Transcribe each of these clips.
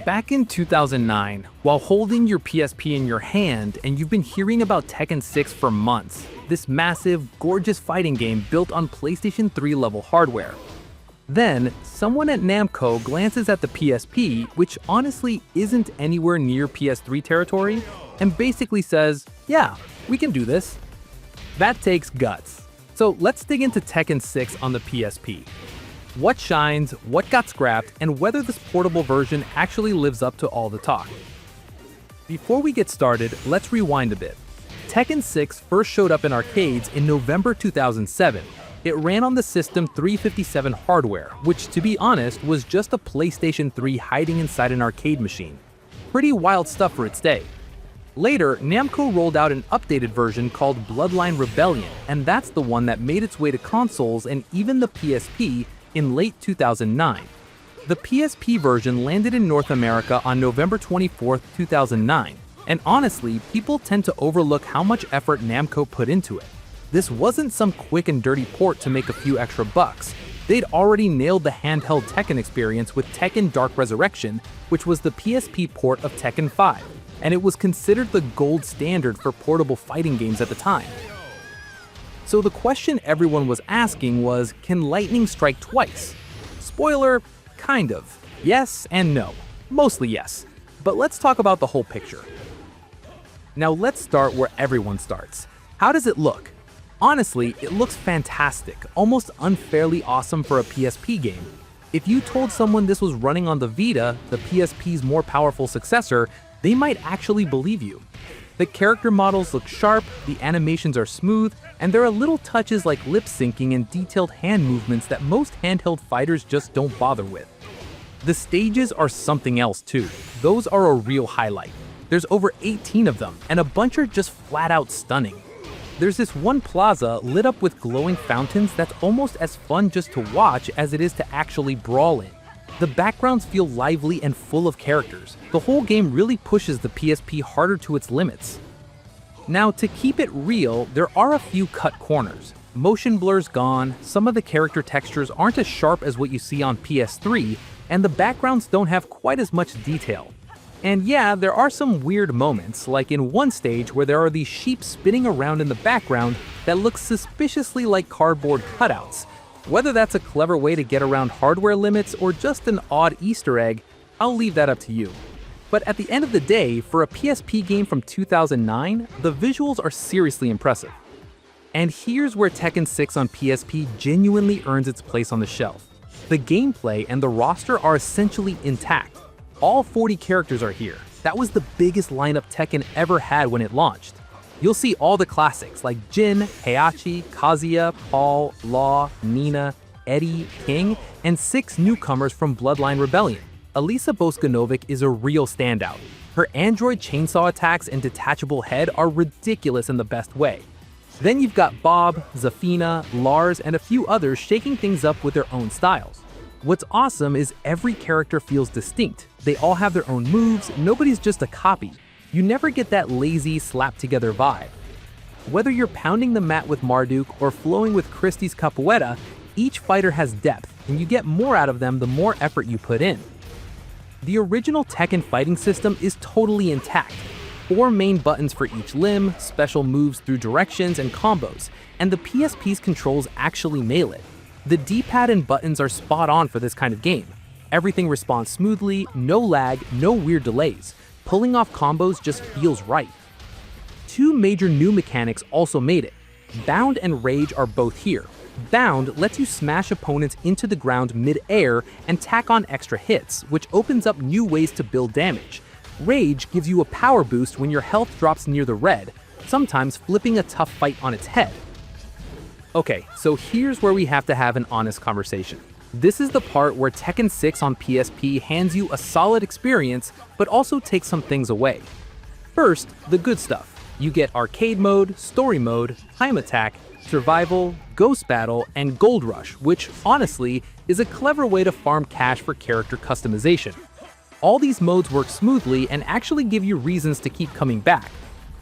Back in 2009, while holding your PSP in your hand and you've been hearing about Tekken 6 for months, this massive, gorgeous fighting game built on PlayStation 3 level hardware. Then, someone at Namco glances at the PSP, which honestly isn't anywhere near PS3 territory, and basically says, yeah, we can do this. That takes guts. So let's dig into Tekken 6 on the PSP. What shines, what got scrapped, and whether this portable version actually lives up to all the talk. Before we get started, let's rewind a bit. Tekken 6 first showed up in arcades in November 2007. It ran on the System 357 hardware, which to be honest was just a PlayStation 3 hiding inside an arcade machine. Pretty wild stuff for its day. Later, Namco rolled out an updated version called Bloodline Rebellion, and that's the one that made its way to consoles and even the PSP in late 2009. The PSP version landed in North America on November 24, 2009, and honestly, people tend to overlook how much effort Namco put into it. This wasn't some quick and dirty port to make a few extra bucks. They'd already nailed the handheld Tekken experience with Tekken Dark Resurrection, which was the PSP port of Tekken 5, and it was considered the gold standard for portable fighting games at the time. So the question everyone was asking was, can lightning strike twice? Spoiler, kind of. Yes and no. Mostly yes. But let's talk about the whole picture. Now let's start where everyone starts. How does it look? Honestly, it looks fantastic, almost unfairly awesome for a PSP game. If you told someone this was running on the Vita, the PSP's more powerful successor, they might actually believe you. The character models look sharp, the animations are smooth, and there are little touches like lip syncing and detailed hand movements that most handheld fighters just don't bother with. The stages are something else too. Those are a real highlight. There's over 18 of them, and a bunch are just flat out stunning. There's this one plaza lit up with glowing fountains that's almost as fun just to watch as it is to actually brawl in. The backgrounds feel lively and full of characters. The whole game really pushes the PSP harder to its limits. Now, to keep it real, there are a few cut corners. Motion blur's gone, some of the character textures aren't as sharp as what you see on PS3, and the backgrounds don't have quite as much detail. And yeah, there are some weird moments, like in one stage where there are these sheep spinning around in the background that look suspiciously like cardboard cutouts. Whether that's a clever way to get around hardware limits or just an odd Easter egg, I'll leave that up to you. But at the end of the day, for a PSP game from 2009, the visuals are seriously impressive. And here's where Tekken 6 on PSP genuinely earns its place on the shelf. The gameplay and the roster are essentially intact. All 40 characters are here. That was the biggest lineup Tekken ever had when it launched. You'll see all the classics like Jin, Heihachi, Kazuya, Paul, Law, Nina, Eddie, King, and 6 newcomers from Bloodline Rebellion. Alisa Bosconovitch is a real standout. Her android chainsaw attacks and detachable head are ridiculous in the best way. Then you've got Bob, Zafina, Lars, and a few others shaking things up with their own styles. What's awesome is every character feels distinct. They all have their own moves, nobody's just a copy. You never get that lazy, slapped-together vibe. Whether you're pounding the mat with Marduk or flowing with Christie's capoeira, each fighter has depth, and you get more out of them the more effort you put in. The original Tekken fighting system is totally intact. 4 main buttons for each limb, special moves through directions and combos, and the PSP's controls actually nail it. The D-pad and buttons are spot on for this kind of game. Everything responds smoothly, no lag, no weird delays. Pulling off combos just feels right. 2 major new mechanics also made it. Bound and Rage are both here. Bound lets you smash opponents into the ground mid-air and tack on extra hits, which opens up new ways to build damage. Rage gives you a power boost when your health drops near the red, sometimes flipping a tough fight on its head. Okay, so here's where we have to have an honest conversation. This is the part where Tekken 6 on PSP hands you a solid experience, but also takes some things away. First, the good stuff. You get arcade mode, story mode, time attack, survival, ghost battle, and gold rush, which, honestly, is a clever way to farm cash for character customization. All these modes work smoothly and actually give you reasons to keep coming back.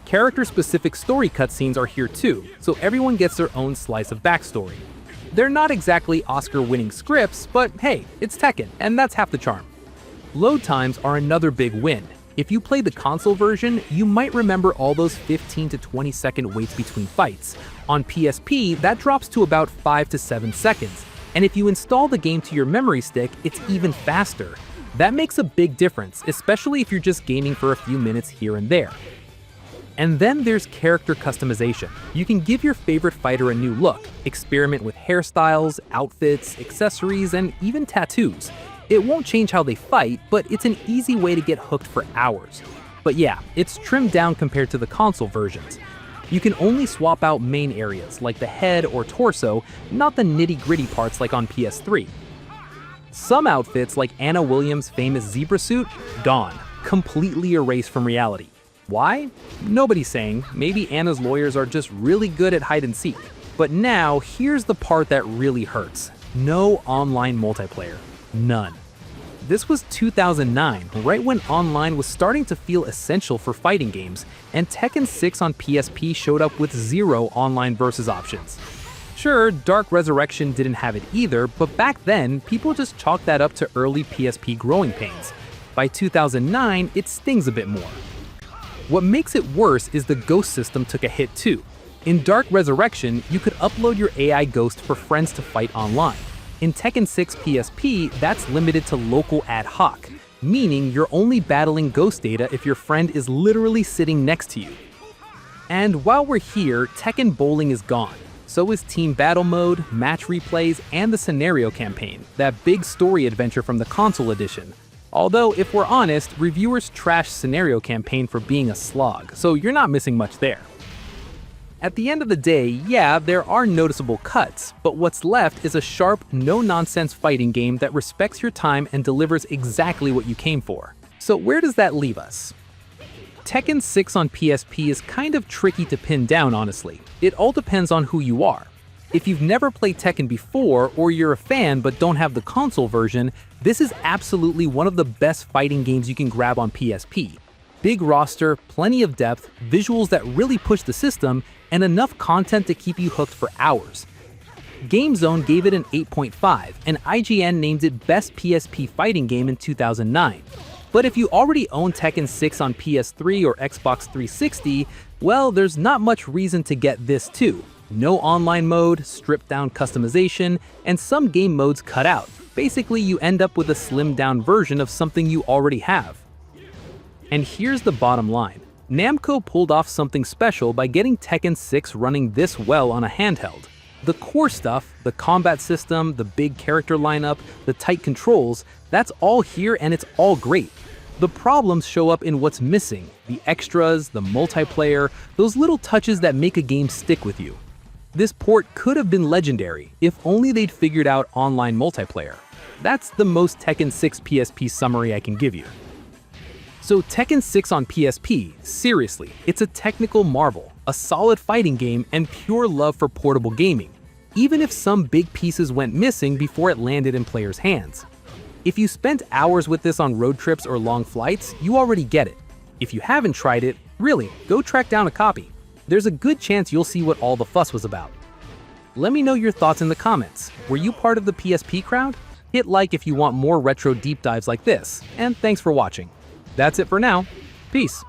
Character-specific story cutscenes are here too, so everyone gets their own slice of backstory. They're not exactly Oscar-winning scripts, but hey, it's Tekken, and that's half the charm. Load times are another big win. If you play the console version, you might remember all those 15 to 20 second waits between fights. On PSP, that drops to about 5 to 7 seconds. And if you install the game to your memory stick, it's even faster. That makes a big difference, especially if you're just gaming for a few minutes here and there. And then there's character customization. You can give your favorite fighter a new look, experiment with hairstyles, outfits, accessories, and even tattoos. It won't change how they fight, but it's an easy way to get hooked for hours. But yeah, it's trimmed down compared to the console versions. You can only swap out main areas like the head or torso, not the nitty-gritty parts like on PS3. Some outfits, like Anna Williams' famous zebra suit, gone, completely erased from reality. Why? Nobody's saying. Maybe Anna's lawyers are just really good at hide and seek. But now, here's the part that really hurts. No online multiplayer. None. This was 2009, right when online was starting to feel essential for fighting games, and Tekken 6 on PSP showed up with 0 online versus options. Sure, Dark Resurrection didn't have it either, but back then, people just chalked that up to early PSP growing pains. By 2009, it stings a bit more. What makes it worse is the ghost system took a hit too. In Dark Resurrection, you could upload your AI ghost for friends to fight online. In Tekken 6 PSP, that's limited to local ad hoc, meaning you're only battling ghost data if your friend is literally sitting next to you. And while we're here, Tekken Bowling is gone. So is Team Battle Mode, match replays, and the Scenario Campaign, that big story adventure from the console edition. Although, if we're honest, reviewers trash Scenario Campaign for being a slog, so you're not missing much there. At the end of the day, yeah, there are noticeable cuts, but what's left is a sharp, no-nonsense fighting game that respects your time and delivers exactly what you came for. So where does that leave us? Tekken 6 on PSP is kind of tricky to pin down, honestly. It all depends on who you are. If you've never played Tekken before, or you're a fan but don't have the console version, this is absolutely one of the best fighting games you can grab on PSP. Big roster, plenty of depth, visuals that really push the system, and enough content to keep you hooked for hours. GameZone gave it an 8.5, and IGN named it Best PSP Fighting Game in 2009. But if you already own Tekken 6 on PS3 or Xbox 360, well, there's not much reason to get this too. No online mode, stripped down customization, and some game modes cut out. Basically, you end up with a slimmed down version of something you already have. And here's the bottom line. Namco pulled off something special by getting Tekken 6 running this well on a handheld. The core stuff, the combat system, the big character lineup, the tight controls, that's all here and it's all great. The problems show up in what's missing, the extras, the multiplayer, those little touches that make a game stick with you. This port could have been legendary, if only they'd figured out online multiplayer. That's the most Tekken 6 PSP summary I can give you. So Tekken 6 on PSP, seriously, it's a technical marvel, a solid fighting game, and pure love for portable gaming, even if some big pieces went missing before it landed in players' hands. If you spent hours with this on road trips or long flights, you already get it. If you haven't tried it, really, go track down a copy. There's a good chance you'll see what all the fuss was about. Let me know your thoughts in the comments. Were you part of the PSP crowd? Hit like if you want more retro deep dives like this, and thanks for watching. That's it for now. Peace.